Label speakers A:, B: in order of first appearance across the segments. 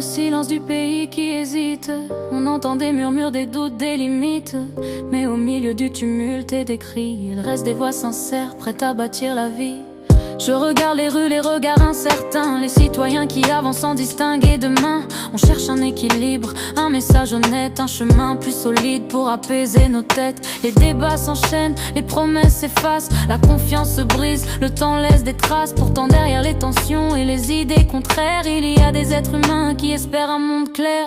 A: silence du pays qui hésite. On entend des murmures, des doutes, des limites. Mais au milieu du tumulte et des cris, il reste des voix sincères, prêtes à bâtir la vie. Je regarde les rues, les regards incertains, les citoyens qui avancent sans distinguer demain. On cherche un équilibre, un message honnête, un chemin plus solide pour apaiser nos têtes. Les débats s'enchaînent, les promesses s'effacent, la confiance se brise, le temps laisse des traces. Pourtant derrière les tensions et les idées contraires, il y a des êtres humains qui espèrent un monde clair.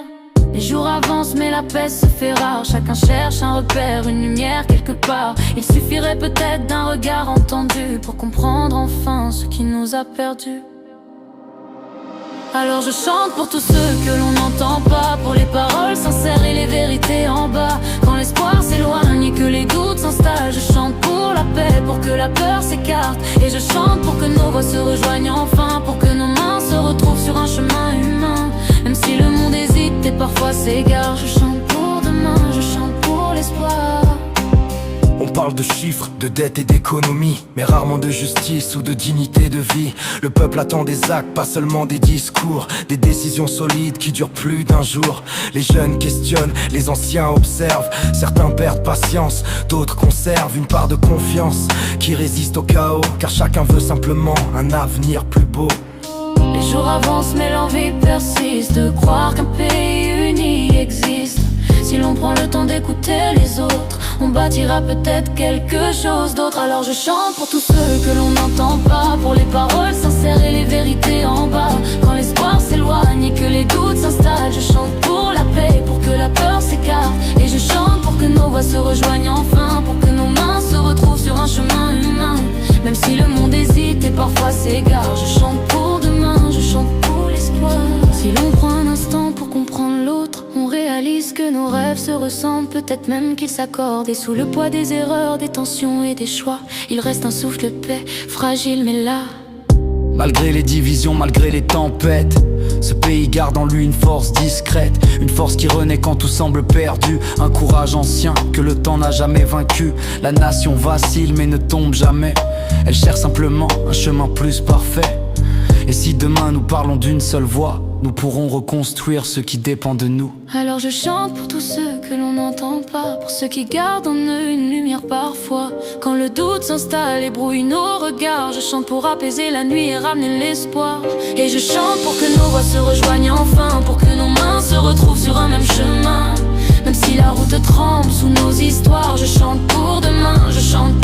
A: Les jours avancent mais la paix se fait rare. Chacun cherche un repère, une lumière quelque part. Il suffirait peut-être d'un regard entendu pour comprendre enfin ce qui nous a perdus. Alors je chante pour tous ceux que l'on n'entend pas, pour les paroles sincères et les vérités en bas. Quand l'espoir s'éloigne et que les doutes s'installent, je chante pour la paix, pour que la peur s'écarte. Et je chante pour que nos voix se rejoignent enfin, pour que nos mains se retrouvent sur un chemin humain. Même si le monde hésite et parfois s'égare, je chante pour demain, je chante pour l'espoir.
B: On parle de chiffres, de dette et d'économie, mais rarement de justice ou de dignité de vie. Le peuple attend des actes, pas seulement des discours, des décisions solides qui durent plus d'un jour. Les jeunes questionnent, les anciens observent. Certains perdent patience, d'autres conservent une part de confiance qui résiste au chaos, car chacun veut simplement un avenir plus beau.
A: Les jours avancent mais l'envie persiste de croire qu'un pays uni existe. Si l'on prend le temps d'écouter les autres, on bâtira peut-être quelque chose d'autre. Alors je chante pour tous ceux que l'on n'entend pas, pour les paroles sincères et les vérités en bas. Quand l'espoir s'éloigne et que les doutes s'installent, je chante pour la paix, pour que la peur s'écarte. Et je chante pour que nos voix se rejoignent enfin, pour que nos mains se retrouvent sur un chemin humain. Même si le monde hésite et parfois s'égare, je chante pour demain, je chante pour l'espoir. Si l'on prend un instant pour comprendre l'autre, on réalise que nos rêves se ressemblent, peut-être même qu'ils s'accordent. Et sous le poids des erreurs, des tensions et des choix, il reste un souffle de paix, fragile mais là.
C: Malgré les divisions, malgré les tempêtes, ce pays garde en lui une force discrète, une force qui renaît quand tout semble perdu, un courage ancien que le temps n'a jamais vaincu. La nation vacille mais ne tombe jamais, elle cherche simplement un chemin plus parfait. Et si demain nous parlons d'une seule voix, nous pourrons reconstruire ce qui dépend de nous.
A: Alors je chante pour tous ceux que l'on n'entend pas, pour ceux qui gardent en eux une lumière parfois. Quand le doute s'installe et brouille nos regards, je chante pour apaiser la nuit et ramener l'espoir. Et je chante pour que nos voix se rejoignent enfin, pour que nos mains se retrouvent sur un même chemin. Même si la route tremble sous nos histoires, je chante pour demain, je chante